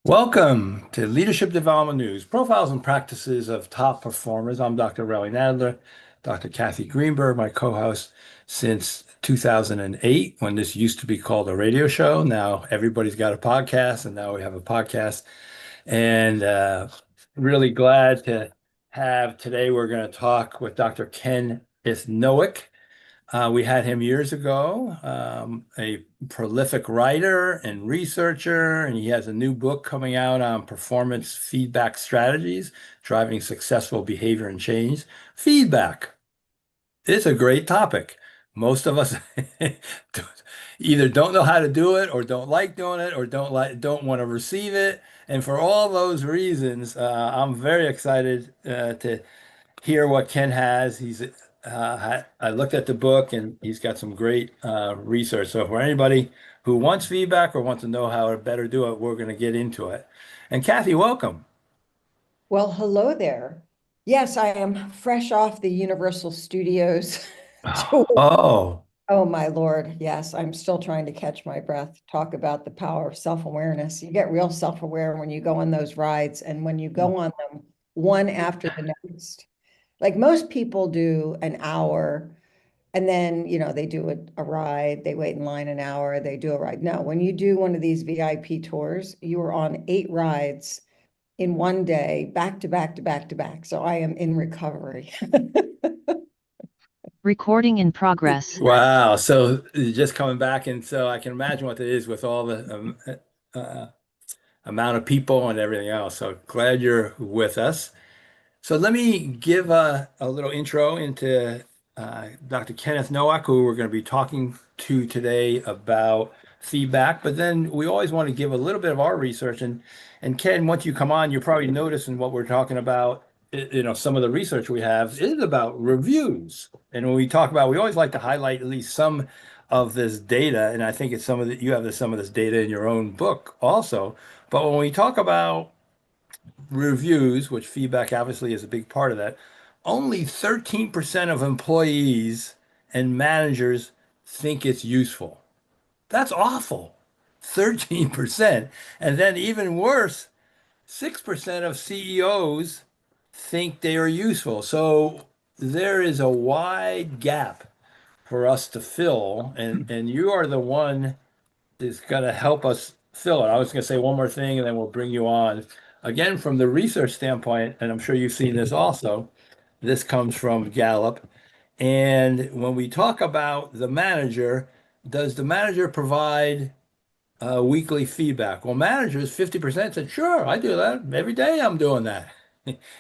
Welcome to Leadership Development News, profiles and practices of top performers. I'm Dr. Relly Nadler, Dr. Kathy Greenberg, my co-host since 2008, when this used to be called a radio show. Now everybody's got a podcast, and now we have a podcast. And really glad to have today. We're going to talk with Dr. Ken Ithnowick. We had him years ago, a prolific writer and researcher, and he has a new book coming out on performance feedback strategies, driving successful behavior and change. Feedback is a great topic. Most of us either don't know how to do it, or don't like doing it, or don't want to receive it. And for all those reasons, I'm very excited to hear what Ken has. I looked at the book, and he's got some great research. So for anybody who wants feedback or wants to know how to better do it, we're going to get into it. And Kathy, welcome. Well, hello there. Yes, I am fresh off the Universal Studios tour. Oh, Oh, my Lord. Yes, I'm still trying to catch my breath. Talk about the power of self-awareness. You get real self-aware when you go on those rides, and when you go on them one after the next. Like most people do an hour, and then, they do a ride, they wait in line an hour, they do a ride. No, when you do one of these VIP tours, you are on 8 rides in one day, back to back to back to back. So I am in recovery. Recording in progress. wow. So just coming back, and so I can imagine what it is with all the amount of people and everything else. So glad you're with us. So let me give a little intro into Dr. Kenneth Nowak, who we're going to be talking to today about feedback. But then we always want to give a little bit of our research. And Ken, once you come on, you're probably noticing what we're talking about. Some of the research we have is about reviews. And when we talk about, we always like to highlight at least some of this data. And I think it's you have some of this data in your own book also. But when we talk about reviews, which feedback obviously is a big part of that, only 13% of employees and managers think it's useful. That's awful. 13%. And then even worse, 6% of CEOs think they are useful. So there is a wide gap for us to fill, and you are the one is going to help us fill it. I was going to say one more thing, and then we'll bring you on. Again, from the research standpoint, and I'm sure you've seen this also, this comes from Gallup. And when we talk about the manager, does the manager provide weekly feedback? Well, managers, 50% said, sure, I do that. Every day I'm doing that.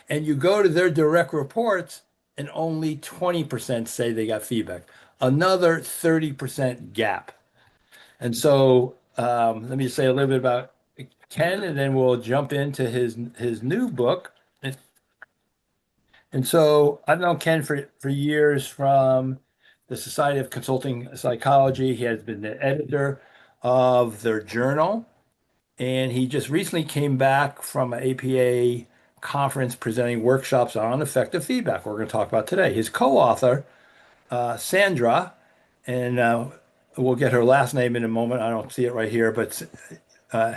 And you go to their direct reports, and only 20% say they got feedback. Another 30% gap. And so let me just say a little bit about Ken, and then we'll jump into his new book. And so I've known Ken for years from the Society of Consulting Psychology. He has been the editor of their journal, and he just recently came back from an APA conference presenting workshops on effective feedback. We're going to talk about today. His co-author, Sandra, and we'll get her last name in a moment. I don't see it right here, but uh,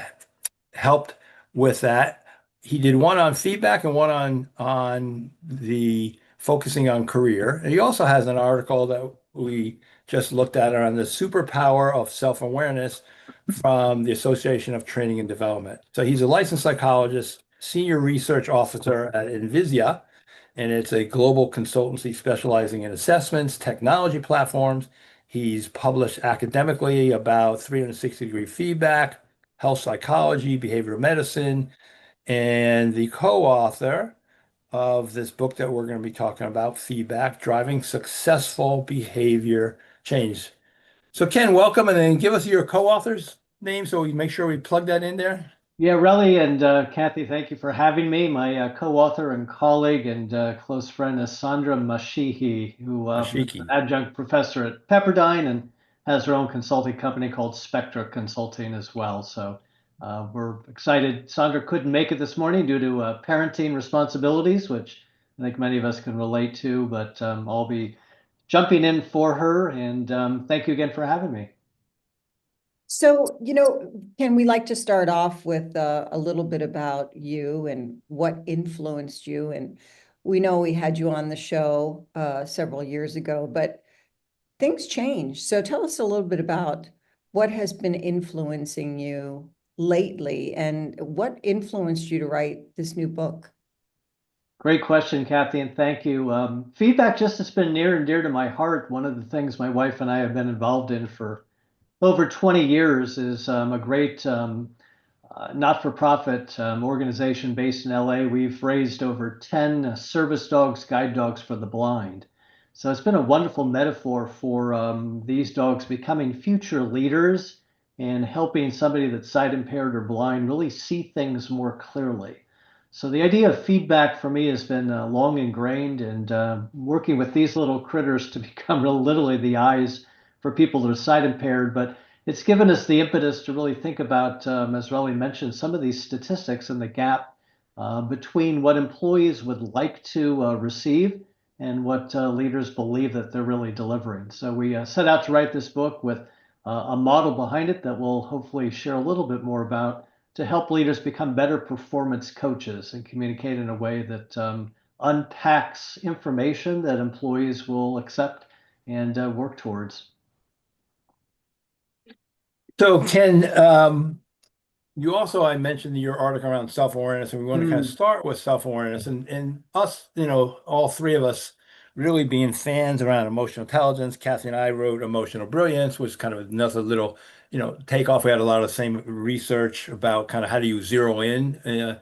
helped with that. He did one on feedback and one on the focusing on career. And he also has an article that we just looked at on the superpower of self-awareness from the Association of Training and Development. So he's a licensed psychologist, senior research officer at Envisia, and it's a global consultancy specializing in assessments, technology platforms. He's published academically about 360-degree feedback, health psychology, behavioral medicine, and the co-author of this book that we're going to be talking about, Feedback, Driving Successful Behavior Change. So Ken, welcome, and then give us your co-author's name so we make sure we plug that in there. Yeah, Relly and Kathy, thank you for having me. My co-author and colleague and close friend is Sandra Mashihi, who is an Ashiki. adjunct professor at Pepperdine and has her own consulting company called Spectra Consulting as well. So we're excited. Sandra couldn't make it this morning due to parenting responsibilities, which I think many of us can relate to, but I'll be jumping in for her. And thank you again for having me. So, Ken, we like to start off with a little bit about you and what influenced you. And we know we had you on the show several years ago, but things change. So tell us a little bit about what has been influencing you lately and what influenced you to write this new book. Great question, Kathy, and thank you. Feedback just has been near and dear to my heart. One of the things my wife and I have been involved in for over 20 years is a great not-for-profit organization based in LA. We've raised over 10 service dogs, guide dogs for the blind. So it's been a wonderful metaphor for these dogs becoming future leaders and helping somebody that's sight impaired or blind really see things more clearly. So the idea of feedback for me has been long ingrained, and working with these little critters to become literally the eyes for people that are sight impaired. But it's given us the impetus to really think about, as Relly mentioned, some of these statistics and the gap between what employees would like to receive and what leaders believe that they're really delivering. So we set out to write this book with a model behind it that we'll hopefully share a little bit more about to help leaders become better performance coaches and communicate in a way that unpacks information that employees will accept and work towards. So Ken, you also, I mentioned your article around self-awareness, and we want to kind of start with self-awareness and us, all three of us really being fans around emotional intelligence. Kathy and I wrote Emotional Brilliance, was kind of another little, takeoff. We had a lot of the same research about kind of how do you zero in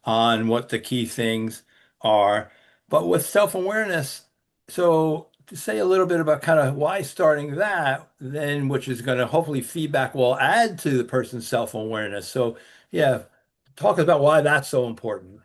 on what the key things are. But with self-awareness, so to say a little bit about kind of why starting that, then which is going to hopefully feedback will add to the person's self-awareness. So yeah, talk about why that's so important.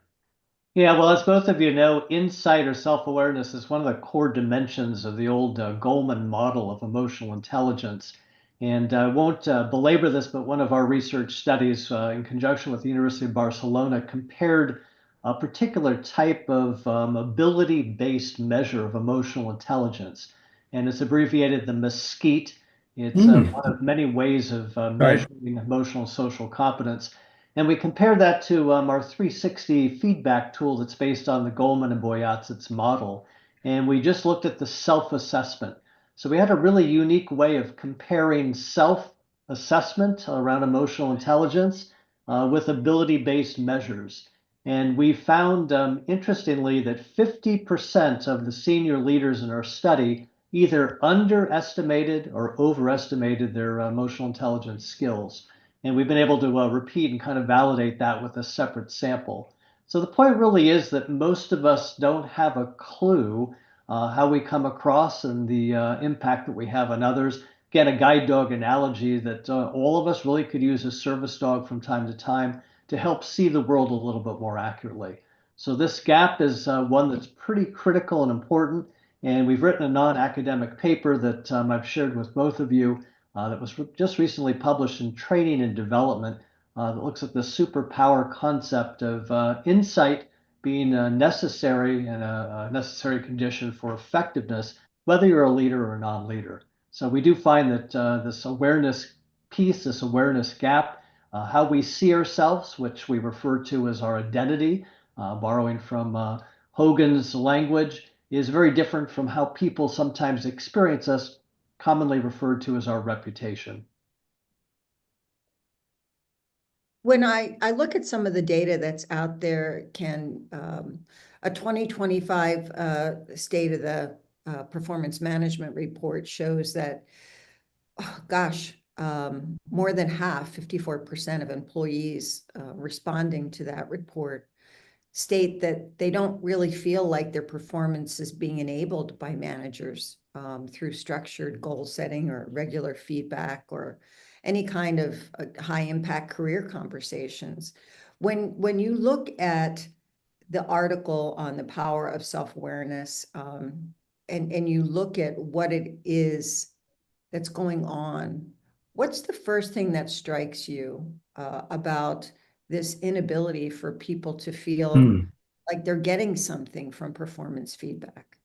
Yeah, well, as both of you know, insight or self-awareness is one of the core dimensions of the old Goleman model of emotional intelligence. And I won't belabor this, but one of our research studies in conjunction with the University of Barcelona compared a particular type of ability-based measure of emotional intelligence. And it's abbreviated the MESQIT. It's Mm, one of many ways of right. measuring emotional and social competence. And we compare that to our 360 feedback tool that's based on the Goleman and Boyatzis model. And we just looked at the self-assessment. So we had a really unique way of comparing self-assessment around emotional intelligence with ability-based measures. And we found, interestingly, that 50% of the senior leaders in our study either underestimated or overestimated their emotional intelligence skills. And we've been able to repeat and kind of validate that with a separate sample. So the point really is that most of us don't have a clue how we come across and the impact that we have on others. Again, a guide dog analogy that all of us really could use a service dog from time to time to help see the world a little bit more accurately. So this gap is one that's pretty critical and important. And we've written a non-academic paper that I've shared with both of you that was just recently published in Training and Development that looks at the superpower concept of insight being necessary and a necessary condition for effectiveness, whether you're a leader or a non-leader. So we do find that this awareness piece, this awareness gap, how we see ourselves, which we refer to as our identity, borrowing from Hogan's language, is very different from how people sometimes experience us, commonly referred to as our reputation. When I look at some of the data that's out there, Ken, a 2025 State of the Performance Management Report shows that, oh, gosh, more than half, 54% of employees responding to that report state that they don't really feel like their performance is being enabled by managers through structured goal setting or regular feedback or any kind of high impact career conversations. When you look at the article on the power of self-awareness and you look at what it is that's going on, what's the first thing that strikes you about this inability for people to feel Mm. like they're getting something from performance feedback?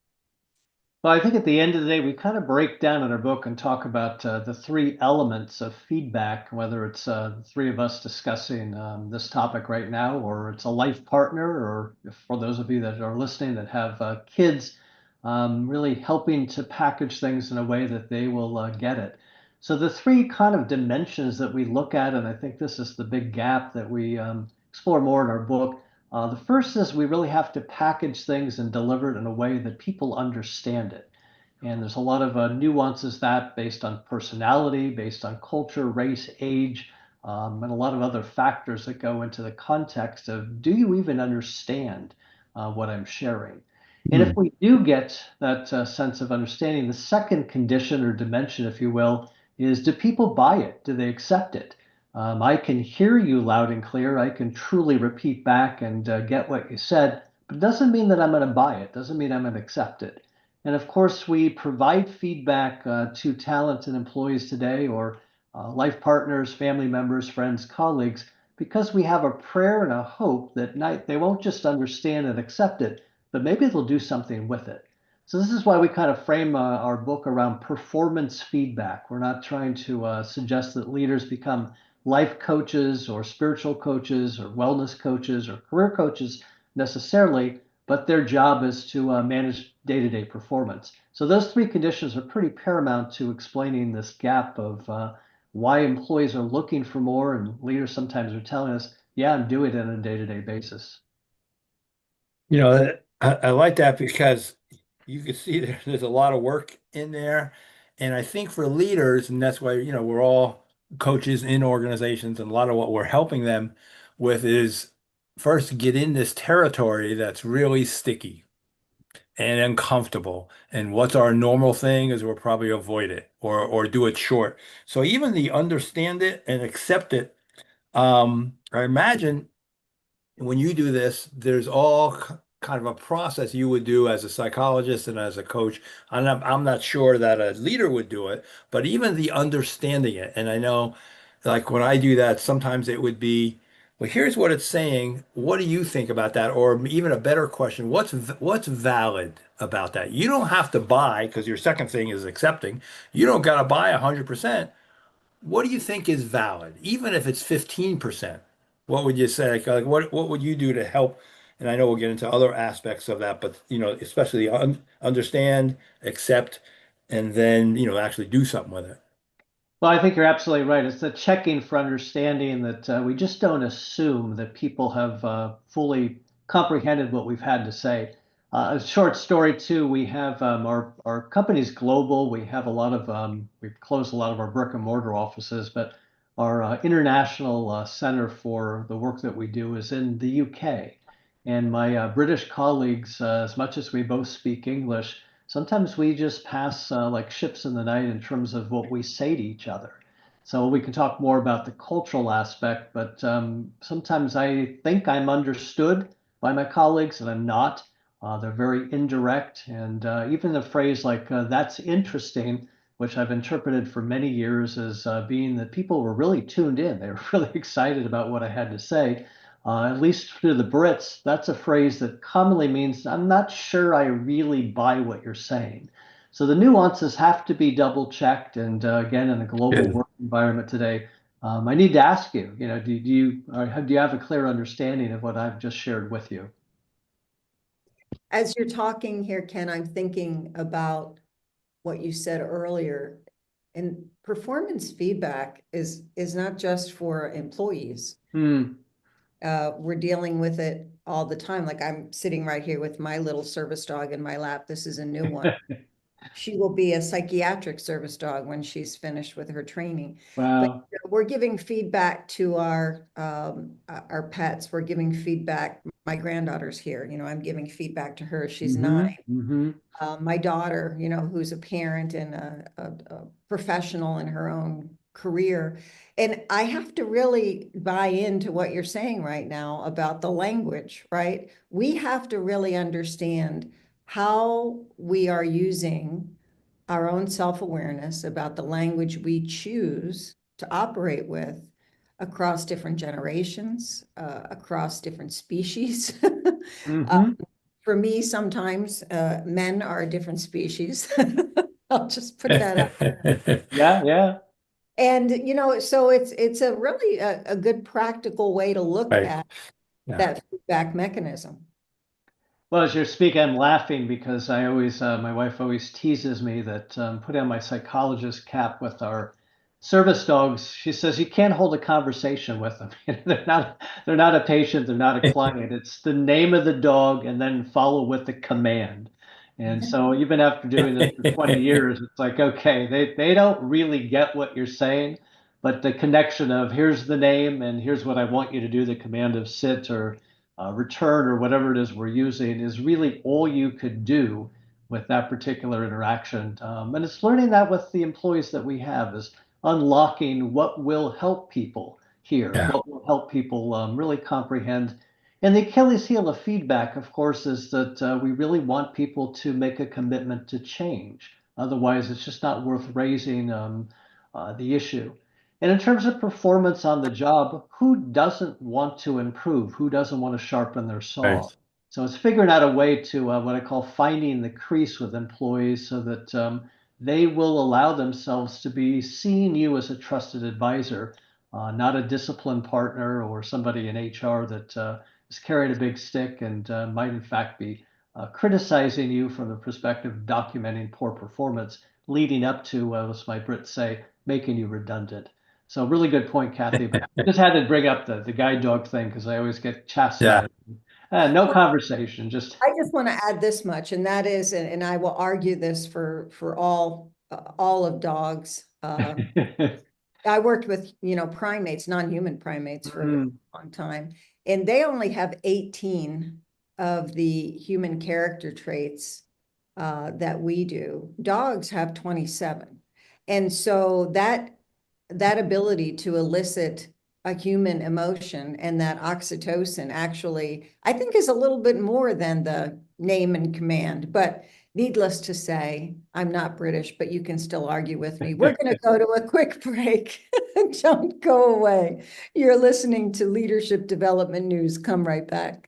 Well, I think at the end of the day, we kind of break down in our book and talk about the three elements of feedback, whether it's the three of us discussing this topic right now, or it's a life partner, or if, for those of you that are listening that have kids, really helping to package things in a way that they will get it. So the three kind of dimensions that we look at, and I think this is the big gap that we explore more in our book. The first is we really have to package things and deliver it in a way that people understand it. And there's a lot of nuances that based on personality, based on culture, race, age, and a lot of other factors that go into the context of do you even understand what I'm sharing? And if Hmm. we do get that sense of understanding, the second condition or dimension, if you will, is do people buy it? Do they accept it? I can hear you loud and clear. I can truly repeat back and get what you said, but it doesn't mean that I'm going to buy it. Doesn't mean I'm going to accept it. And of course, we provide feedback to talented employees today or life partners, family members, friends, colleagues, because we have a prayer and a hope that they won't just understand and accept it, but maybe they'll do something with it. So this is why we kind of frame our book around performance feedback. We're not trying to suggest that leaders become life coaches or spiritual coaches or wellness coaches or career coaches necessarily, but their job is to manage day-to-day performance. So those three conditions are pretty paramount to explaining this gap of why employees are looking for more, and leaders sometimes are telling us, yeah, I'm doing it on a day-to-day basis. I like that because you can see there's a lot of work in there. And I think for leaders, and that's why, we're all coaches in organizations, and a lot of what we're helping them with is first get in this territory that's really sticky and uncomfortable. And what's our normal thing is we'll probably avoid it or do it short. So even the understand it and accept it, I imagine when you do this, there's all kind of a process you would do as a psychologist and as a coach. I'm not sure that a leader would do it, but even the understanding it. And I know, like when I do that, sometimes it would be, well, here's what it's saying. What do you think about that? Or even a better question, what's valid about that? You don't have to buy because your second thing is accepting. You don't got to buy 100%. What do you think is valid, even if it's 15%? What would you say? Like, what would you do to help? And I know we'll get into other aspects of that, but especially understand, accept, and then actually do something with it. Well, I think you're absolutely right. It's the checking for understanding that we just don't assume that people have fully comprehended what we've had to say. A short story too. We have our company's global. We have a lot of we've closed a lot of our brick and mortar offices, but our international center for the work that we do is in the UK. And my British colleagues, as much as we both speak English, sometimes we just pass like ships in the night in terms of what we say to each other. So we can talk more about the cultural aspect, but sometimes I think I'm understood by my colleagues and I'm not. They're very indirect. And even the phrase like, that's interesting, which I've interpreted for many years as being that people were really tuned in. They were really excited about what I had to say. At least to the Brits, that's a phrase that commonly means, I'm not sure I really buy what you're saying. So the nuances have to be double checked. And again, in a global Good. work environment today, I need to ask you, do you have a clear understanding of what I've just shared with you? As you're talking here, Ken, I'm thinking about what you said earlier. And performance feedback is not just for employees. Hmm. We're dealing with it all the time. Like I'm sitting right here with my little service dog in my lap. This is a new one. She will be a psychiatric service dog when she's finished with her training. But Wow. we're giving feedback to our pets. We're giving feedback. My granddaughter's here. I'm giving feedback to her. She's 9. Mm-hmm. Mm-hmm. My daughter, who's a parent and a professional in her own career. And I have to really buy into what you're saying right now about the language, right? We have to really understand how we are using our own self-awareness about the language we choose to operate with across different generations, across different species. Mm-hmm. For me, sometimes men are a different species. I'll just put that out. Yeah, yeah. And, so it's a really a good practical way to look Right. at Yeah. that feedback mechanism. Well, as you're speaking, I'm laughing because I always, my wife always teases me that putting on my psychologist cap with our service dogs, she says you can't hold a conversation with them. They're not a patient, they're not a client. It's the name of the dog and then follow with the command. And so even after doing this for 20 years, it's like, okay, they don't really get what you're saying, but the connection of here's the name and here's what I want you to do, the command of sit or return or whatever it is we're using is really all you could do with that particular interaction. And it's learning that with the employees that we have is unlocking what will help people here, Yeah. what will help people really comprehend. And the Achilles heel of feedback, of course, is that we really want people to make a commitment to change. Otherwise, it's just not worth raising the issue. And in terms of performance on the job, who doesn't want to improve? Who doesn't want to sharpen their saw? Right. So it's figuring out a way to what I call finding the crease with employees so that they will allow themselves to be seeing you as a trusted advisor, not a discipline partner or somebody in HR that is carrying a big stick and might in fact be criticizing you from the perspective of documenting poor performance, leading up to, as my Brits say, making you redundant. So really good point, Kathy. But I just had to bring up the guide dog thing because I always get Yeah. chastised. No conversation, just I just want to add this much, and that is, and I will argue this for all of dogs. I worked with, primates, non-human primates for a Mm, long time, and they only have 18 of the human character traits that we do. Dogs have 27. And so that ability to elicit a human emotion and that oxytocin actually, I think, is a little bit more than the name and command. But needless to say, I'm not British, but you can still argue with me. We're going to go to a quick break. Don't go away. You're listening to Leadership Development News. Come right back.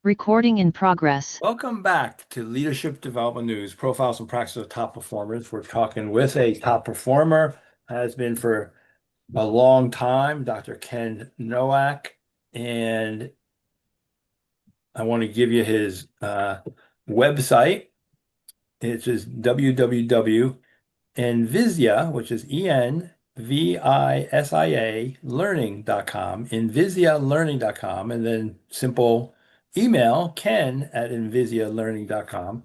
Recording in progress. Welcome back to Leadership Development News, profiles and practices of top performers. We're talking with a top performer, has been for a long time, Dr. Ken Nowak. And I want to give you his website. It's just www.envisia, which is ENVISIA learning.com, envisialearning.com, and then simple email ken@envisialearning.com.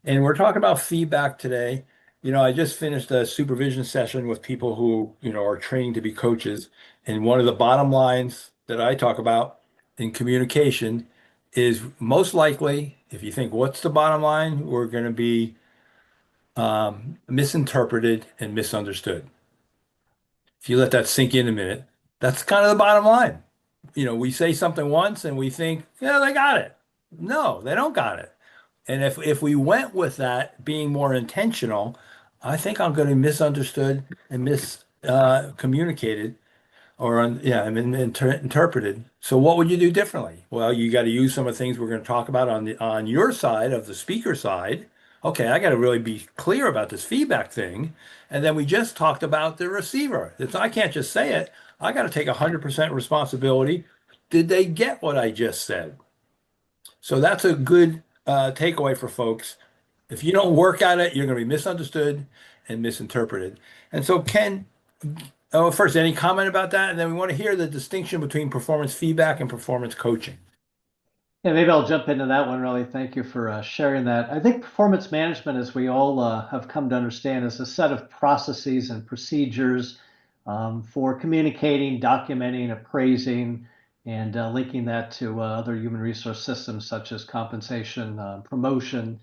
And we're talking about feedback today. I just finished a supervision session with people who, are training to be coaches. And one of the bottom lines that I talk about in communication is most likely, if you think, what's the bottom line? We're going to be misinterpreted and misunderstood. If you let that sink in a minute, that's kind of the bottom line. We say something once and we think, yeah, they got it. No, they don't got it. And if we went with that being more intentional, I think I'm going to be misunderstood and miscommunicated interpreted. So what would you do differently? Well, you got to use some of the things we're going to talk about on your side of the speaker side. okay, I got to really be clear about this feedback thing. And then we just talked about the receiver. I can't just say it. I got to take 100% responsibility. Did they get what I just said? So that's a good takeaway for folks. If you don't work at it, you're going to be misunderstood and misinterpreted. And so, Ken, oh, first, any comment about that? And then we want to hear the distinction between performance feedback and performance coaching. Yeah, maybe I'll jump into that one, really. Thank you for sharing that. I think performance management, as we all have come to understand, is a set of processes and procedures for communicating, documenting, appraising, and linking that to other human resource systems such as compensation, promotion,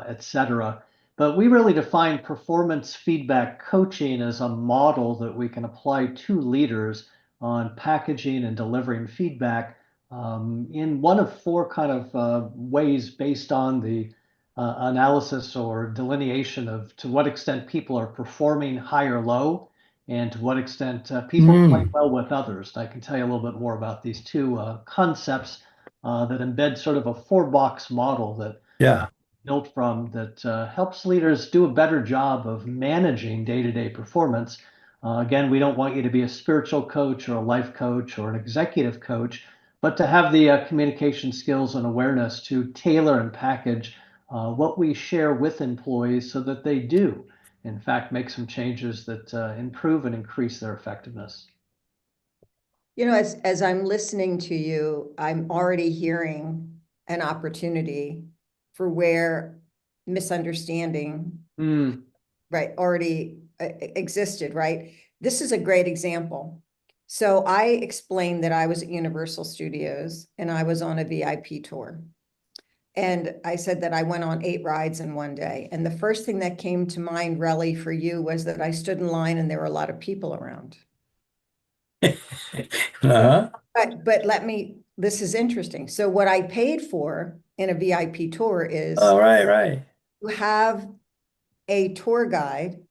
et cetera. But we really define performance feedback coaching as a model that we can apply to leaders on packaging and delivering feedback in one of four kind of ways based on the analysis or delineation of to what extent people are performing high or low, and to what extent people play well with others. And I can tell you a little bit more about these two concepts that embed sort of a four-box model that Yeah. built from that helps leaders do a better job of managing day-to-day performance. Again, we don't want you to be a spiritual coach or a life coach or an executive coach, but to have the communication skills and awareness to tailor and package what we share with employees so that they do, in fact, make some changes that improve and increase their effectiveness. As I'm listening to you, I'm already hearing an opportunity for where misunderstanding, right, already existed, right? This is a great example. So I explained that I was at Universal Studios and I was on a VIP tour. And I said that I went on 8 rides in one day. And the first thing that came to mind, Relly, for you was that I stood in line and there were a lot of people around. Uh-huh. But this is interesting. So what I paid for in a VIP tour is Oh, right. you have a tour guide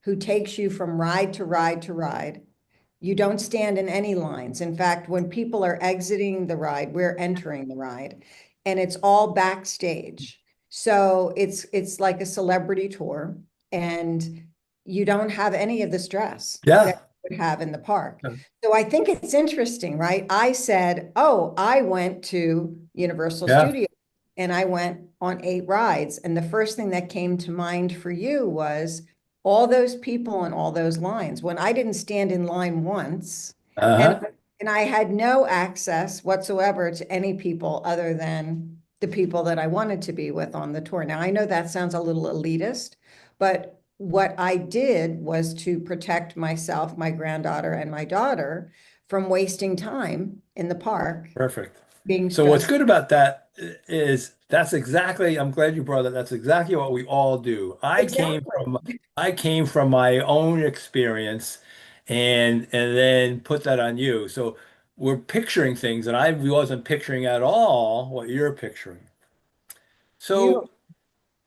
who takes you from ride to ride to ride. You don't stand in any lines. In fact, when people are exiting the ride, we're entering the ride, and it's all backstage. So it's like a celebrity tour, and you don't have any of the stress Yeah. that you would have in the park. Yeah. So I think it's interesting, right? I said, oh, I went to Universal Yeah. Studios and I went on 8 rides. And the first thing that came to mind for you was all those people and all those lines. When I didn't stand in line once, Uh-huh. and I had no access whatsoever to any people other than the people that I wanted to be with on the tour. Now, I know that sounds a little elitist, but what I did was to protect myself, my granddaughter, and my daughter from wasting time in the park Perfect. being So what's stressed. good about that is that's exactly, I'm glad you brought that. That's exactly what we all do. Exactly. I came from my own experience and then put that on you. So we're picturing things and I wasn't picturing at all what you're picturing. So You,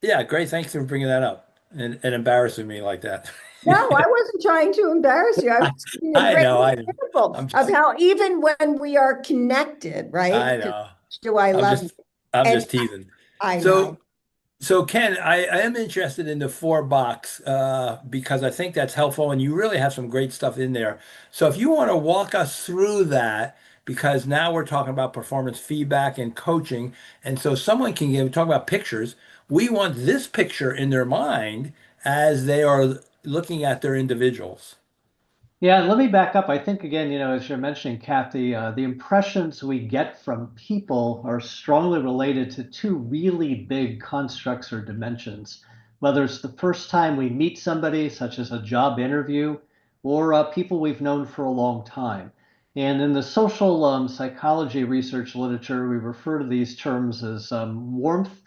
yeah, great. Thanks for bringing that up and embarrassing me like that. no, I wasn't trying to embarrass you. I was giving a great I know. example I'm of just, how even when we are connected, right? I Because know. do I I'm love you? just, I'm And just teasing. I So know. So Ken, I am interested in the 4 box because I think that's helpful and you really have some great stuff in there. So if you want to walk us through that, because now we're talking about performance feedback and coaching, and so someone can talk about pictures. We want this picture in their mind as they are looking at their individuals. Yeah, let me back up. I think again, as you're mentioning, Kathy, the impressions we get from people are strongly related to two really big constructs or dimensions. Whether it's the first time we meet somebody, such as a job interview, or people we've known for a long time. And in the social psychology research literature, we refer to these terms as warmth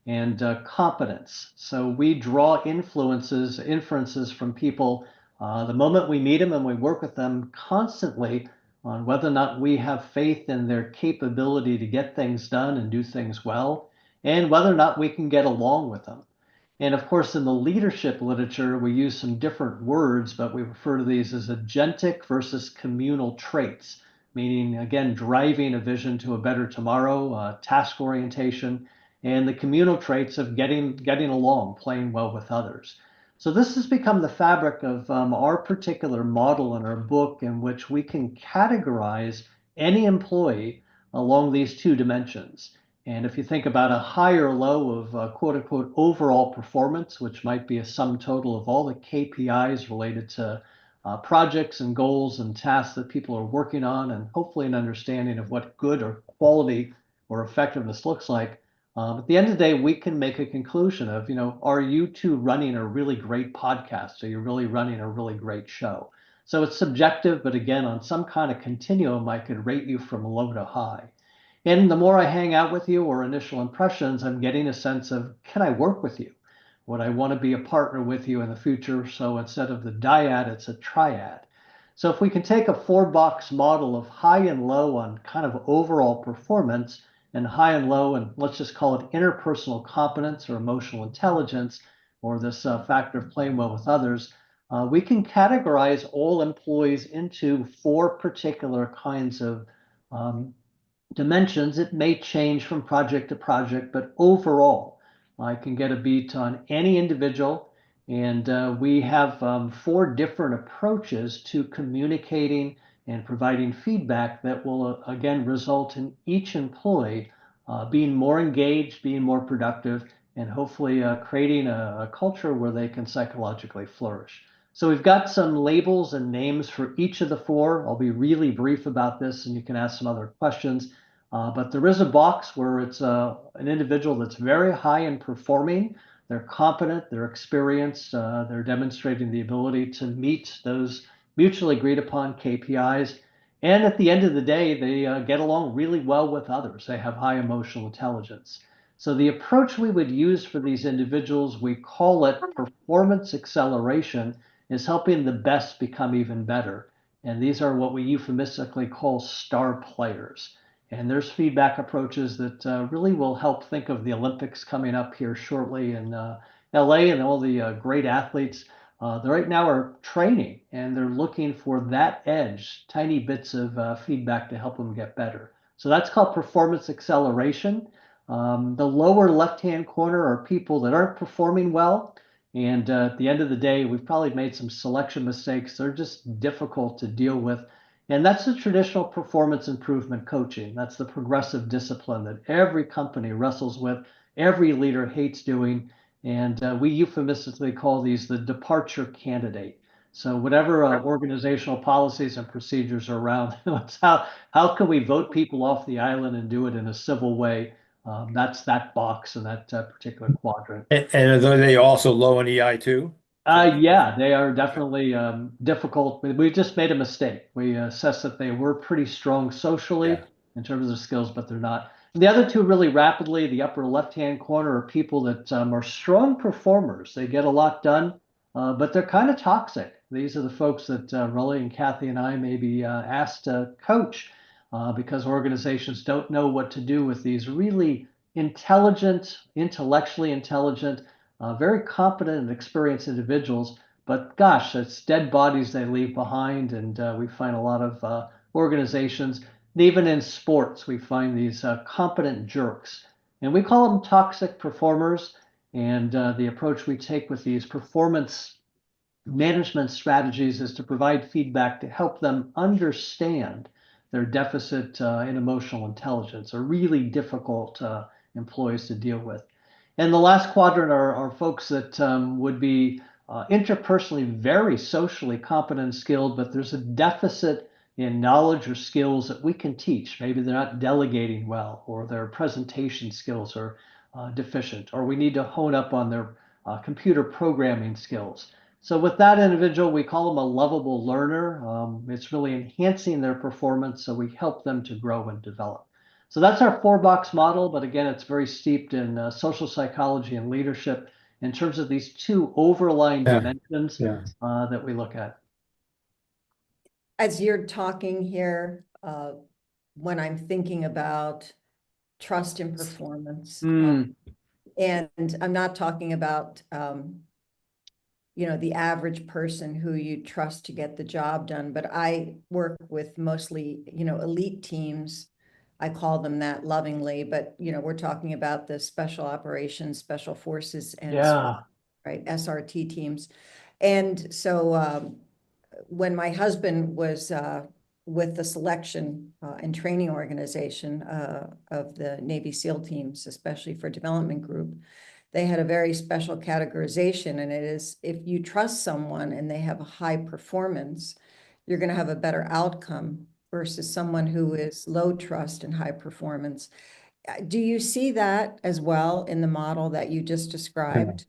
and competence. So we draw inferences from people the moment we meet them and we work with them constantly on whether or not we have faith in their capability to get things done and do things well, and whether or not we can get along with them. And of course, in the leadership literature, we use some different words, but we refer to these as agentic versus communal traits, meaning, again, driving a vision to a better tomorrow, task orientation, and the communal traits of getting along, playing well with others. So this has become the fabric of our particular model in our book, in which we can categorize any employee along these two dimensions. And if you think about a high or low of quote unquote overall performance, which might be a sum total of all the KPIs related to projects and goals and tasks that people are working on, and hopefully an understanding of what good or quality or effectiveness looks like. At the end of the day, we can make a conclusion of, are you two running a really great podcast? Are you really running a really great show? So it's subjective, but again, on some kind of continuum, I could rate you from low to high. And the more I hang out with you or initial impressions, I'm getting a sense of, can I work with you? Would I want to be a partner with you in the future? So instead of the dyad, it's a triad. So if we can take a 4-box model of high and low on kind of overall performance, and high and low, and let's just call it interpersonal competence or emotional intelligence, or this factor of playing well with others, we can categorize all employees into 4 particular kinds of dimensions. It may change from project to project, but overall, I can get a beat on any individual. And we have 4 different approaches to communicating and providing feedback that will, again, result in each employee being more engaged, being more productive, and hopefully creating a culture where they can psychologically flourish. So we've got some labels and names for each of the 4. I'll be really brief about this, and you can ask some other questions. But there is a box where it's an individual that's very high in performing. They're competent, they're experienced, they're demonstrating the ability to meet those mutually agreed upon KPIs. And at the end of the day, they get along really well with others. They have high emotional intelligence. So the approach we would use for these individuals, we call it performance acceleration, is helping the best become even better. And these are what we euphemistically call star players. And there's feedback approaches that really will help think of the Olympics coming up here shortly in LA, and all the great athletes they right now are training, and they're looking for that edge, tiny bits of feedback to help them get better. So that's called performance acceleration. The lower left-hand corner are people that aren't performing well. And at the end of the day, we've probably made some selection mistakes. They're just difficult to deal with. And that's the traditional performance improvement coaching. That's the progressive discipline that every company wrestles with, every leader hates doing. And we euphemistically call these the departure candidate. So whatever organizational policies and procedures are around, it's how can we vote people off the island and do it in a civil way? That's that box and that particular quadrant. And are they also low in EI too? Yeah, they are definitely difficult. We just made a mistake. We assessed that they were pretty strong socially Yeah. in terms of their skills, but they're not. The other two really rapidly, the upper left-hand corner, are people that are strong performers. They get a lot done, but they're kind of toxic. These are the folks that Rolly and Kathy and I may be asked to coach because organizations don't know what to do with these really intelligent, intellectually intelligent, very competent and experienced individuals, but gosh, it's dead bodies they leave behind. And we find a lot of organizations, and even in sports, we find these competent jerks. And we call them toxic performers. And the approach we take with these performance management strategies is to provide feedback to help them understand their deficit in emotional intelligence, are really difficult employees to deal with. And the last quadrant are folks that would be interpersonally very socially competent and skilled, but there's a deficit in knowledge or skills that we can teach. Maybe they're not delegating well, or their presentation skills are deficient, or we need to hone up on their computer programming skills. So with that individual, we call them a lovable learner. It's really enhancing their performance, so we help them to grow and develop. So that's our 4-box model, but again, it's very steeped in social psychology and leadership in terms of these 2 overlying dimensions that we look at. As you're talking here, when I'm thinking about trust and performance, and I'm not talking about the average person who you trust to get the job done, but I work with mostly elite teams I call them that lovingly, but we're talking about the special operations, special forces, and Yeah. right, SRT teams. And so when my husband was with the selection and training organization of the Navy SEAL teams, especially for development group, they had a very special categorization, and it is, if you trust someone and they have a high performance, you're going to have a better outcome versus someone who is low trust and high performance. Do you see that as well in the model that you just described?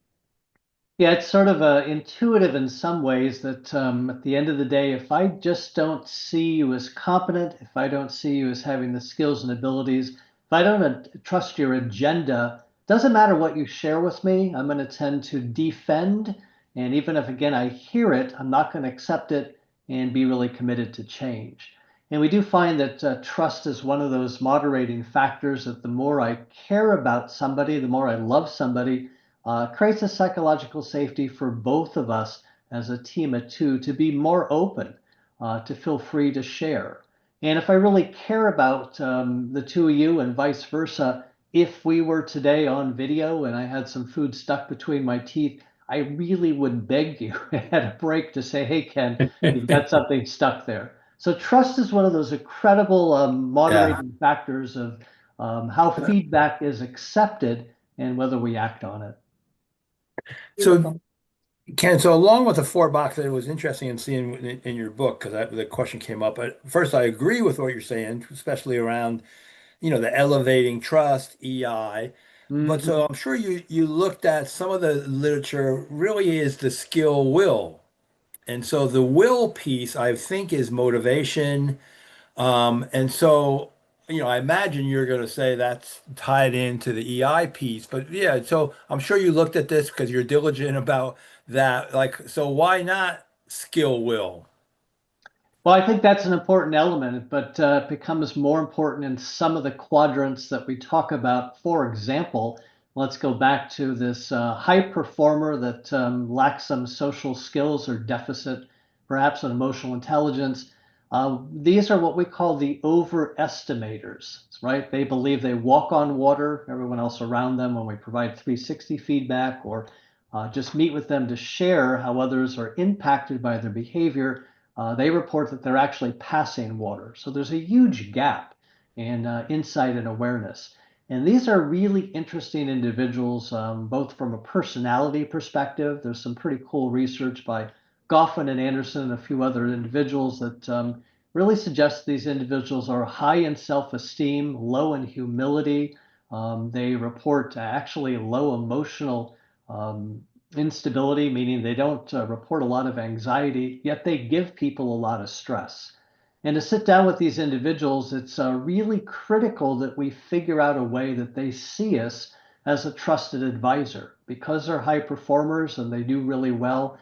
Yeah, it's sort of intuitive in some ways that at the end of the day, if I just don't see you as competent, if I don't see you as having the skills and abilities, if I don't trust your agenda, doesn't matter what you share with me, I'm going to tend to defend. And even if, again, I hear it, I'm not going to accept it and be really committed to change. And we do find that trust is one of those moderating factors, that the more I care about somebody, the more I love somebody, creates a psychological safety for both of us as a team of two to be more open, to feel free to share. And if I really care about the two of you and vice versa, if we were today on video and I had some food stuck between my teeth, I really would beg you at a break to say, hey, Ken, you've got something stuck there. So trust is one of those incredible Yeah. moderating factors of how feedback is accepted and whether we act on it. So, Beautiful. Ken, so along with the four boxes, it was interesting in seeing in your book, because the question came up. But first, I agree with what you're saying, especially around, the elevating trust, EI. But Mhm. so I'm sure you looked at some of the literature really is the skill will. And so the will piece, I think, is motivation. And so, I imagine you're going to say that's tied into the EI piece, but yeah, so I'm sure you looked at this because you're diligent about that. Like, so why not skill will? Well, I think that's an important element, but it becomes more important in some of the quadrants that we talk about. For example, let's go back to this high performer that lacks some social skills or deficit, perhaps an emotional intelligence. These are what we call the overestimators, right? They believe they walk on water, everyone else around them, when we provide 360 feedback or just meet with them to share how others are impacted by their behavior. They report that they're actually passing water. So there's a huge gap in insight and awareness. And these are really interesting individuals, both from a personality perspective. There's some pretty cool research by Goffin and Anderson and a few other individuals that really suggest these individuals are high in self-esteem, low in humility. They report actually low emotional instability, meaning they don't report a lot of anxiety, yet they give people a lot of stress. And to sit down with these individuals, it's really critical that we figure out a way that they see us as a trusted advisor. Because they're high performers and they do really well,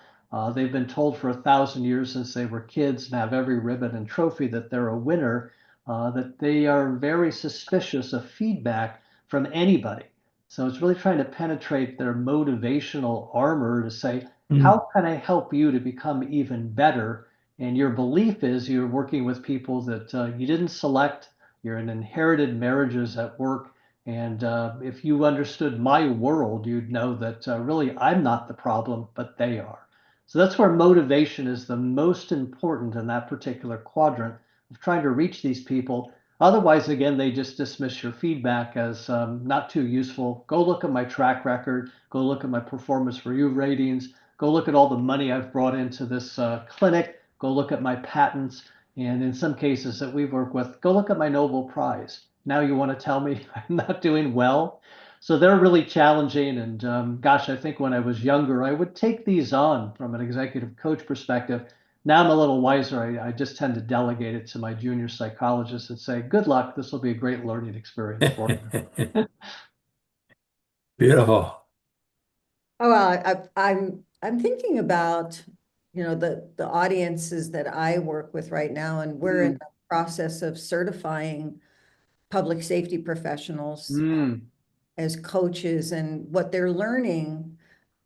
they've been told for 1,000 years since they were kids and have every ribbon and trophy that they're a winner, that they are very suspicious of feedback from anybody. So it's really trying to penetrate their motivational armor to say, Mm. how can I help you to become even better? And your belief is you're working with people that you didn't select, you're in inherited marriages at work. And if you understood my world, you'd know that really I'm not the problem, but they are. So that's where motivation is the most important in that particular quadrant of trying to reach these people. Otherwise, again, they just dismiss your feedback as not too useful. Go look at my track record. Go look at my performance review ratings. Go look at all the money I've brought into this clinic. Go look at my patents. And in some cases that we work with, go look at my Nobel Prize. Now you want to tell me I'm not doing well? So they're really challenging. And gosh, I think when I was younger, I would take these on from an executive coach perspective. Now I'm a little wiser. I just tend to delegate it to my junior psychologist and say, good luck. This will be a great learning experience for you. Beautiful. Oh, well, I'm thinking about, the audiences that I work with right now, and we're in the process of certifying public safety professionals Mm, as coaches, and what they're learning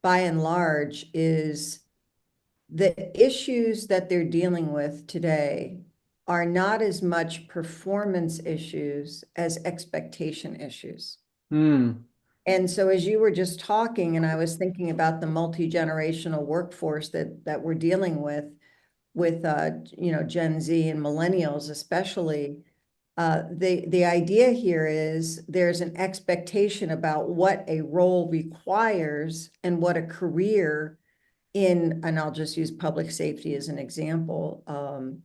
by and large is the issues that they're dealing with today are not as much performance issues as expectation issues. Hmm. And so as you were just talking, and I was thinking about the multi-generational workforce that we're dealing with Gen Z and millennials especially, the idea here is there's an expectation about what a role requires and what a career and I'll just use public safety as an example,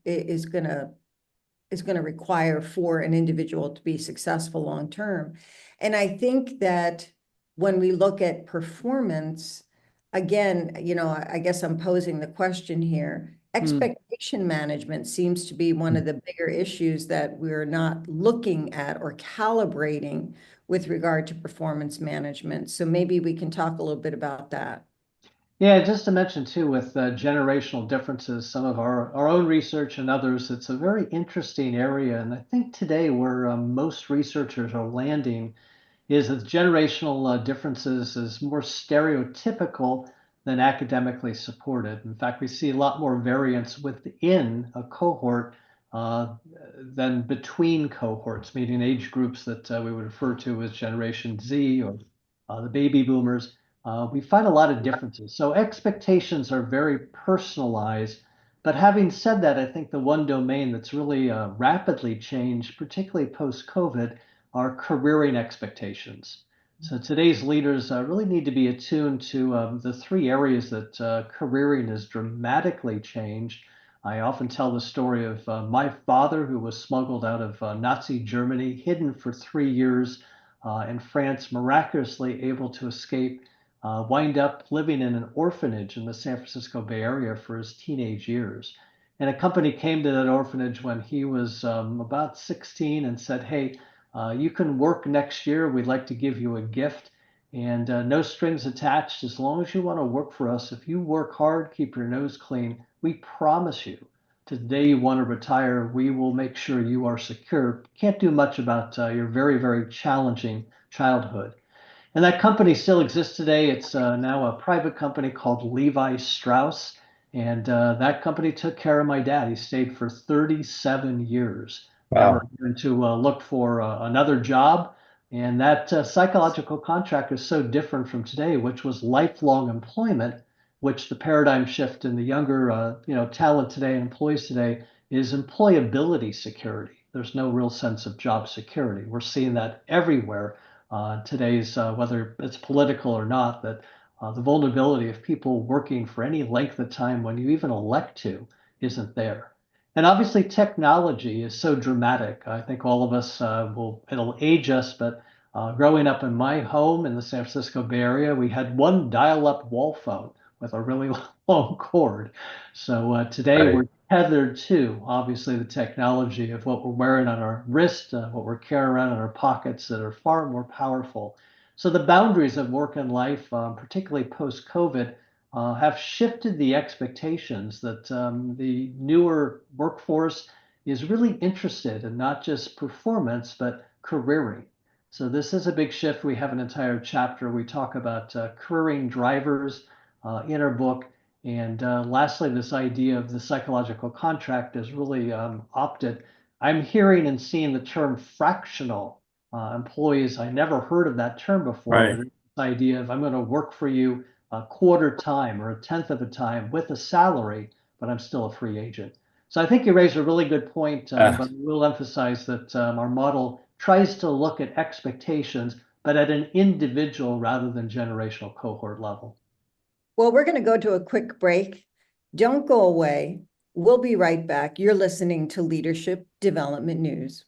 is gonna require for an individual to be successful long term. And I think that when we look at performance, again, I guess I'm posing the question here. Expectation management seems to be one of the bigger issues that we're not looking at or calibrating with regard to performance management. So maybe we can talk a little bit about that. Yeah, just to mention too, with generational differences, some of our own research and others, it's a very interesting area. And I think today where most researchers are landing is that generational differences is more stereotypical than academically supported. In fact, we see a lot more variance within a cohort than between cohorts, meaning age groups that we would refer to as Generation Z or the baby boomers. We find a lot of differences. So expectations are very personalized. But having said that, I think the one domain that's really rapidly changed, particularly post-COVID, are careering expectations. So today's leaders really need to be attuned to the three areas that careering has dramatically changed. I often tell the story of my father, who was smuggled out of Nazi Germany, hidden for 3 years in France, miraculously able to escape, wind up living in an orphanage in the San Francisco Bay Area for his teenage years. And a company came to that orphanage when he was about 16 and said, "Hey, you can work next year. We'd like to give you a gift and no strings attached. As long as you want to work for us, if you work hard, keep your nose clean, we promise you to the day you want to retire, we will make sure you are secure. Can't do much about your very, very challenging childhood." And that company still exists today. It's now a private company called Levi Strauss. And that company took care of my dad. He stayed for 37 years, never Wow. having to look for another job. And that psychological contract is so different from today, which was lifelong employment, which the paradigm shift in the younger, talent today, employees today, is employability security. There's no real sense of job security. We're seeing that everywhere today's, whether it's political or not, that the vulnerability of people working for any length of time when you even elect to isn't there. And obviously, technology is so dramatic. I think all of us it'll age us, but growing up in my home in the San Francisco Bay Area, we had one dial-up wall phone with a really long cord. So today Right. we're tethered to obviously the technology of what we're wearing on our wrist, what we're carrying around in our pockets that are far more powerful. So the boundaries of work and life, particularly post-COVID, have shifted the expectations that the newer workforce is really interested in not just performance, but careering. So this is a big shift. We have an entire chapter. We talk about careering drivers in our book. And lastly, this idea of the psychological contract is really opted. I'm hearing and seeing the term fractional employees. I never heard of that term before, but Right. this idea of I'm going to work for you a quarter time or a tenth of a time with a salary, but I'm still a free agent. So I think you raised a really good point, Uh, but we'll emphasize that our model tries to look at expectations, but at an individual rather than generational cohort level. Well, we're going to go to a quick break. Don't go away. We'll be right back. You're listening to Leadership Development News.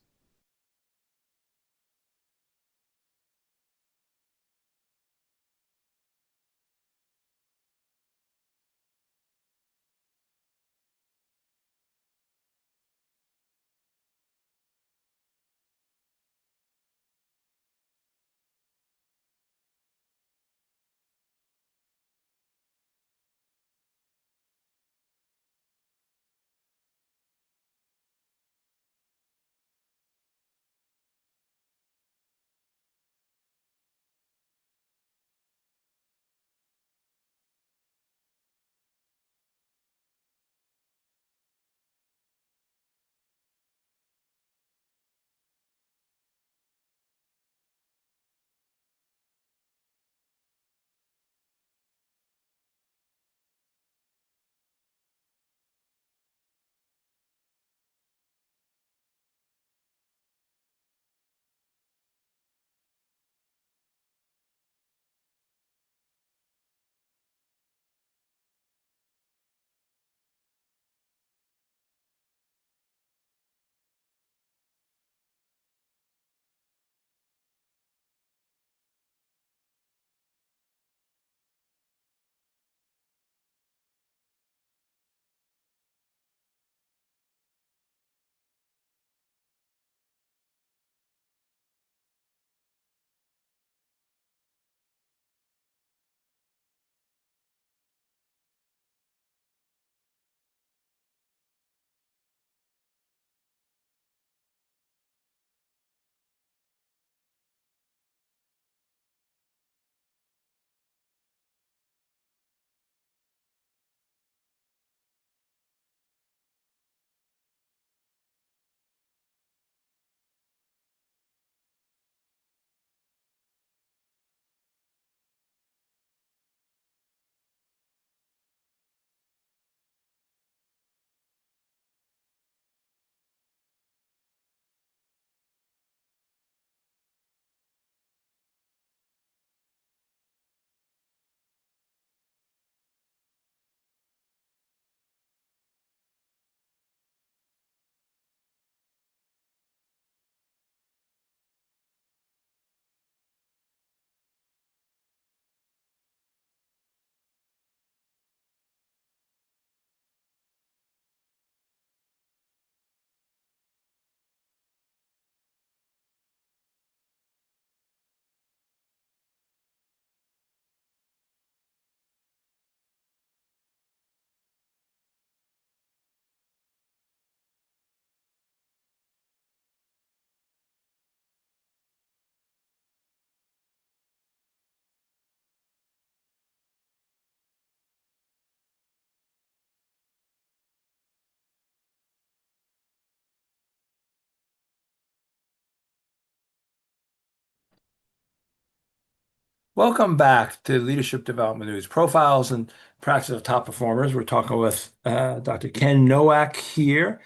Welcome back to Leadership Development News Profiles and Practice of Top Performers. We're talking with Dr. Ken Nowak here.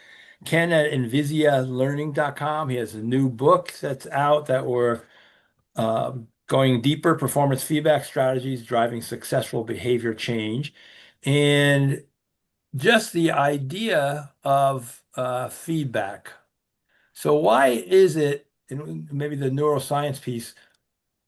Ken at InvisiaLearning.com. He has a new book that's out that we're going deeper performance feedback strategies, driving successful behavior change. And just the idea of feedback. So why is it, and maybe the neuroscience piece,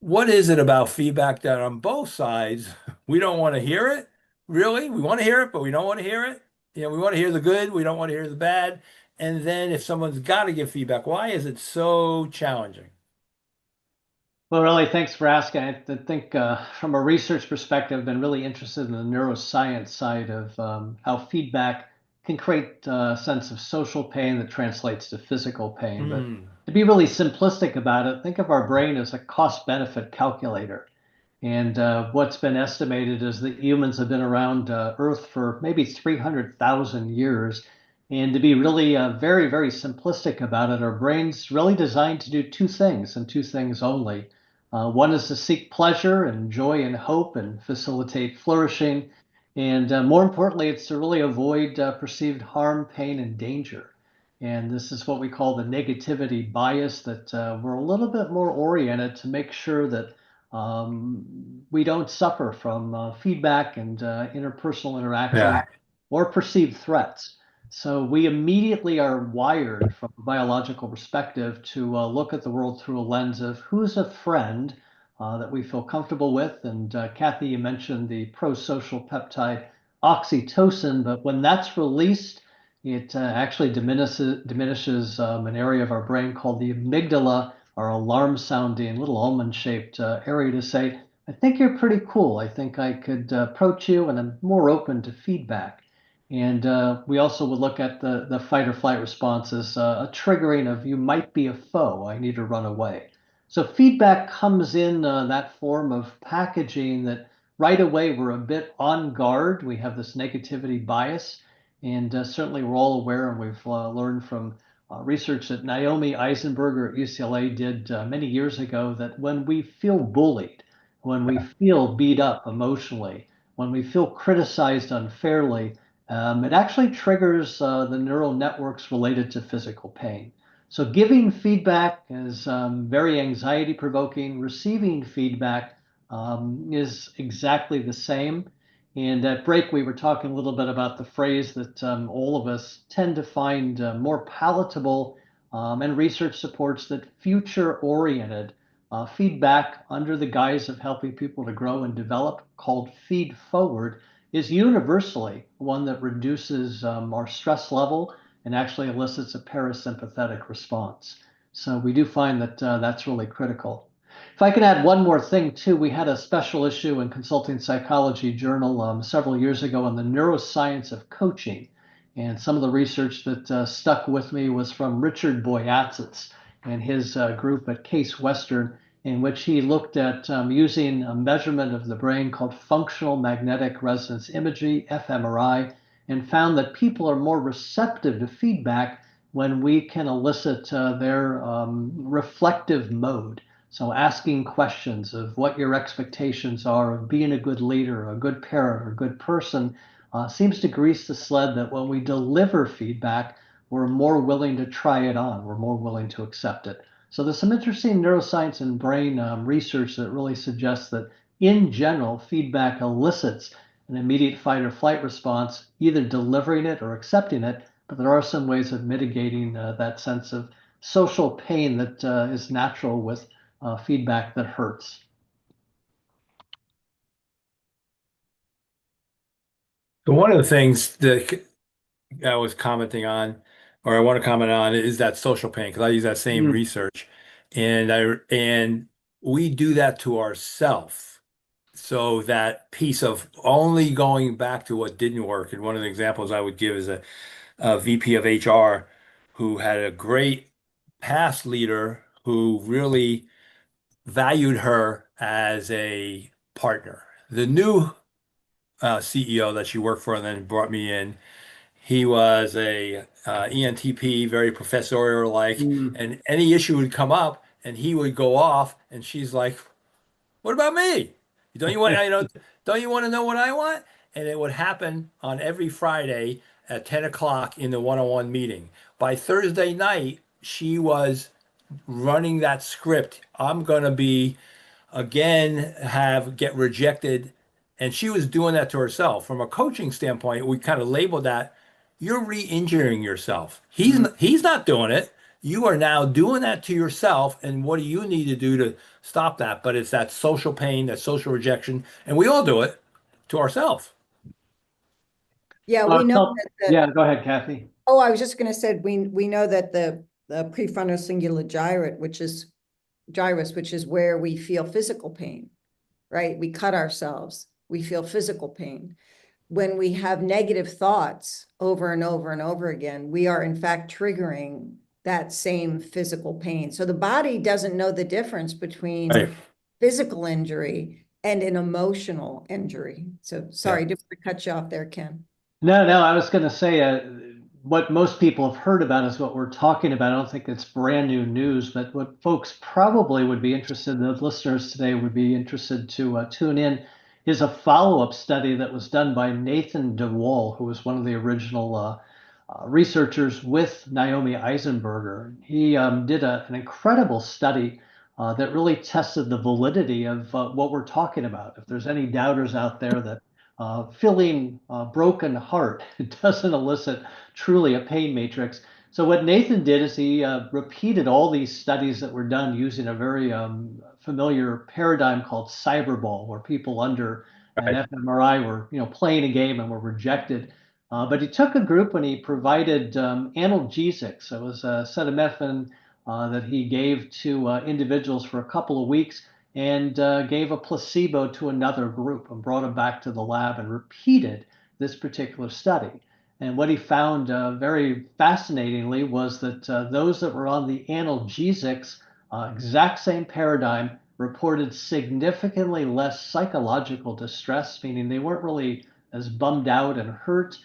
what is it about feedback that on both sides we don't want to hear it? Really? We want to hear it, but we don't want to hear it. We want to hear the good, we don't want to hear the bad. And then if someone's got to give feedback, why is it so challenging? Well, really, thanks for asking. I think from a research perspective, I've been really interested in the neuroscience side of how feedback can create a sense of social pain that translates to physical pain. But Mm, to be really simplistic about it, think of our brain as a cost-benefit calculator. And what's been estimated is that humans have been around Earth for maybe 300,000 years. And to be really very, very simplistic about it, our brain's really designed to do two things and two things only. One is to seek pleasure and joy and hope and facilitate flourishing. And more importantly, it's to really avoid perceived harm, pain, and danger. And this is what we call the negativity bias, that we're a little bit more oriented to make sure that we don't suffer from feedback and interpersonal interaction yeah. or perceived threats. So we immediately are wired from a biological perspective to look at the world through a lens of who's a friend that we feel comfortable with. And Kathy, you mentioned the pro-social peptide oxytocin, but when that's released, it actually diminishes an area of our brain called the amygdala, our alarm sounding little almond shaped area, to say, I think you're pretty cool. I think I could approach you, and I'm more open to feedback. And we also would look at the fight or flight response as a triggering of you might be a foe. I need to run away. So feedback comes in that form of packaging that right away we're a bit on guard. We have this negativity bias. And certainly we're all aware, and we've learned from research that Naomi Eisenberger at UCLA did many years ago, that when we feel bullied, when we feel beat up emotionally, when we feel criticized unfairly, it actually triggers the neural networks related to physical pain. So giving feedback is very anxiety provoking. Receiving feedback is exactly the same. And at break, we were talking a little bit about the phrase that all of us tend to find more palatable, and research supports that future-oriented feedback under the guise of helping people to grow and develop, called feed forward, is universally one that reduces our stress level and actually elicits a parasympathetic response. So we do find that that's really critical. If I can add one more thing too, we had a special issue in Consulting Psychology Journal several years ago on the neuroscience of coaching. And some of the research that stuck with me was from Richard Boyatzis and his group at Case Western, in which he looked at using a measurement of the brain called functional magnetic resonance imaging, fMRI, and found that people are more receptive to feedback when we can elicit their reflective mode. So asking questions of what your expectations are of being a good leader, a good parent, or a good person seems to grease the sled that when we deliver feedback, we're more willing to try it on. We're more willing to accept it. So there's some interesting neuroscience and brain research that really suggests that in general, feedback elicits an immediate fight or flight response, either delivering it or accepting it. But there are some ways of mitigating that sense of social pain that is natural with feedback that hurts. So one of the things that I was commenting on, or I want to comment on, is that social pain, because I use that same Mm. research, and we do that to ourselves. So that piece of only going back to what didn't work, and one of the examples I would give is a VP of HR who had a great past leader who really valued her as a partner. The new CEO that she worked for and then brought me in, he was a ENTP, very professorial like, Mm. and any issue would come up and he would go off, and she's like, What about me? Don't you want, don't you want to know what I want? And it would happen on every Friday at 10 o'clock in the one-on-one meeting. By Thursday night, she was running that script. I'm going to be again get rejected. And she was doing that to herself. From a coaching standpoint, we kind of labeled that you're re-injuring yourself. He's not doing it. You are now doing that to yourself. And what do you need to do to stop that? But it's that social pain, that social rejection, and we all do it to ourselves. Yeah, we know that Yeah, go ahead, Kathy. oh, I was just going to say, we know that the prefrontal cingulate gyrus, which is where we feel physical pain, right? We cut ourselves, we feel physical pain. When we have negative thoughts over and over and over again, we are in fact triggering that same physical pain. So the body doesn't know the difference between Right. physical injury and an emotional injury. So sorry, Yeah. just to cut you off there, Ken. No, I was going to say what most people have heard about is what we're talking about. I don't think it's brand new news, but what folks probably would be interested, the listeners today would be interested to tune in, is a follow-up study that was done by Nathan DeWall, who was one of the original researchers with Naomi Eisenberger. He did an incredible study that really tested the validity of what we're talking about. If there's any doubters out there that feeling broken heart doesn't elicit truly a pain matrix. So what Nathan did is he repeated all these studies that were done using a very familiar paradigm called cyberball, where people under an Right. fMRI were, playing a game and were rejected. But he took a group and he provided analgesics. It was acetaminophen that he gave to individuals for a couple of weeks, and gave a placebo to another group and brought them back to the lab and repeated this particular study. And what he found very fascinatingly was that those that were on the analgesics, exact same paradigm, reported significantly less psychological distress, meaning they weren't really as bummed out and hurt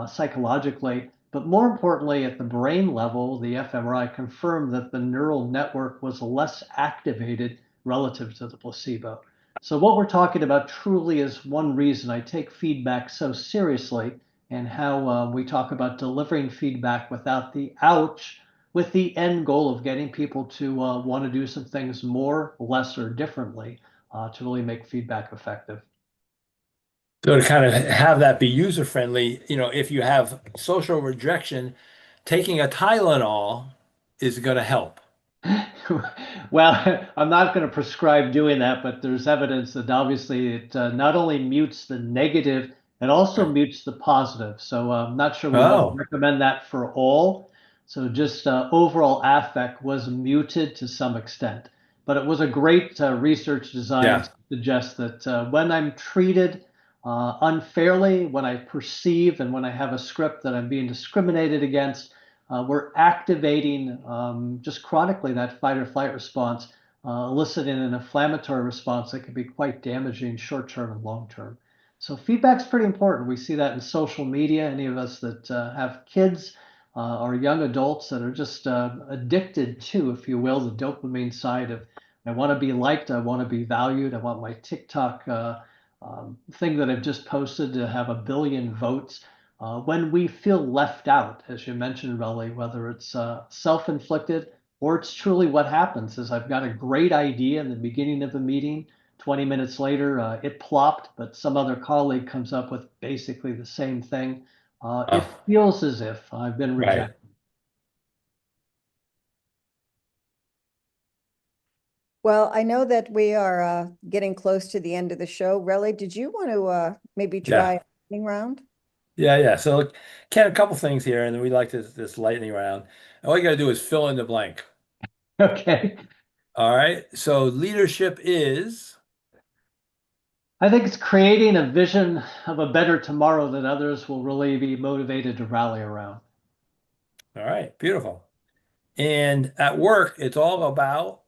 psychologically. But more importantly, at the brain level, the fMRI confirmed that the neural network was less activated relative to the placebo. So what we're talking about truly is one reason I take feedback so seriously, and how we talk about delivering feedback without the ouch, with the end goal of getting people to want to do some things more, less, or differently to really make feedback effective. So to kind of have that be user friendly, if you have social rejection, taking a Tylenol is going to help. Well, I'm not going to prescribe doing that, but there's evidence that obviously it not only mutes the negative, it also Right. mutes the positive. So I'm not sure we want to Oh, recommend that for all. So just overall affect was muted to some extent, but it was a great research design yeah. to suggest that when I'm treated unfairly, when I perceive and when I have a script that I'm being discriminated against, we're activating just chronically that fight or flight response, eliciting an inflammatory response that can be quite damaging short term and long term. So feedback's pretty important. We see that in social media. Any of us that have kids or young adults that are just addicted to, if you will, the dopamine side of I want to be liked, I want to be valued, I want my TikTok thing that I've just posted to have 1 billion votes. When we feel left out, as you mentioned, Relly, whether it's self-inflicted or it's truly what happens is I've got a great idea in the beginning of the meeting. 20 minutes later, it plopped, but some other colleague comes up with basically the same thing. It Oh, feels as if I've been right. rejected. Well, I know that we are getting close to the end of the show. Relly, did you want to maybe try Yeah. a lightning round? Yeah. Yeah. So, look, Ken, a couple things here, and then we like this lightning round. All you got to do is fill in the blank. Okay. All right. So, leadership is, I think it's creating a vision of a better tomorrow that others will really be motivated to rally around. all right, beautiful. And at work, it's all about,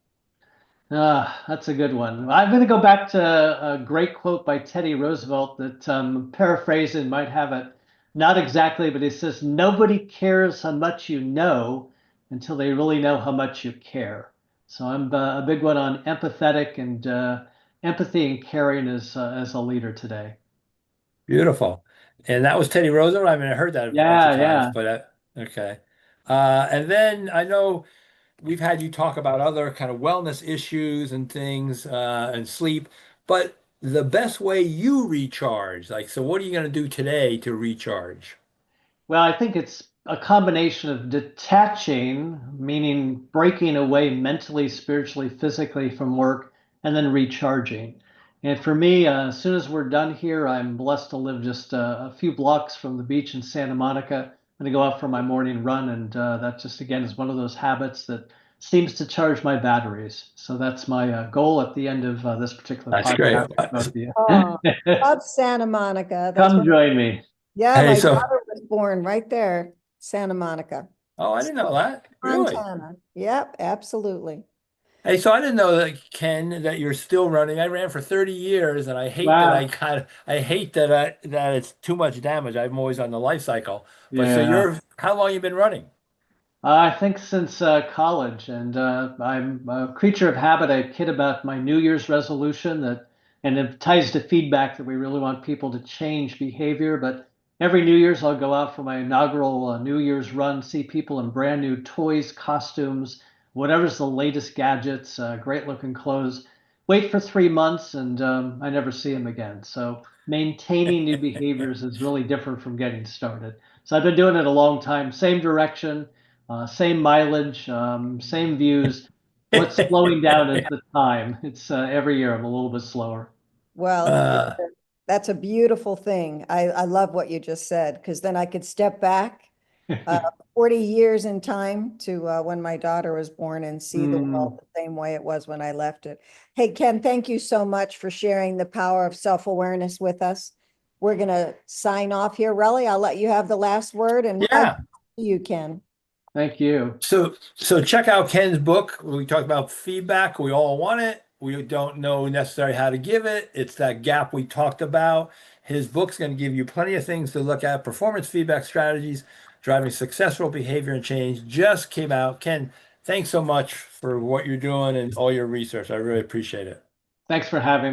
That's a good one. I'm going to go back to a great quote by Teddy Roosevelt that paraphrasing might have it not exactly, but he says, "Nobody cares how much you know until they really know how much you care." So I'm a big one on empathetic and empathy and caring as a leader today. Beautiful. And that was Teddy Roosevelt. I mean, I heard that a bunch of Yeah, times, yeah. but okay. And then I know we've had you talk about other kind of wellness issues and things, and sleep, but the best way you recharge, like, so what are you going to do today to recharge? Well, I think it's a combination of detaching, meaning breaking away mentally, spiritually, physically from work, and then recharging. And for me, as soon as we're done here, I'm blessed to live just a few blocks from the beach in Santa Monica. I'm going to go out for my morning run, and that just again is one of those habits that seems to charge my batteries. So that's my goal at the end of this particular That's great. podcast. Both of you. Oh, love Santa Monica. That's Come where, join me. yeah, Hey, my so, daughter was born right there, Santa Monica, oh, I didn't know that. Really? Montana. Yep, absolutely. Hey, so I didn't know that, Ken, that you're still running. I ran for 30 years and I hate that Wow. I hate that it's too much damage. I'm always on the life cycle. But so Yeah. how long you been running? I think since college, and I'm a creature of habit. I kid about my New Year's resolution and it ties to feedback that we really want people to change behavior. But every New Year's, I'll go out for my inaugural New Year's run, see people in brand new toys, costumes, whatever's the latest gadgets, great looking clothes. Wait for 3 months, and I never see them again. So maintaining new behaviors is really different from getting started. So I've been doing it a long time, same direction, same mileage, same views. What's slowing down is the time. It's every year I'm a little bit slower. Well, Uh, that's a beautiful thing. I love what you just said, because then I could step back uh, 40 years in time to when my daughter was born and see the world Mm, the same way it was when I left it. Hey, Ken, thank you so much for sharing the power of self-awareness with us. We're going to sign off here. Relly, I'll let you have the last word, and yeah. you, Ken. thank you. So check out Ken's book. We talked about feedback. We all want it. We don't know necessarily how to give it. It's that gap we talked about. His book's going to give you plenty of things to look at. Performance feedback strategies, driving successful behavior and change just came out. Ken, thanks so much for what you're doing and all your research. I really appreciate it. Thanks for having me.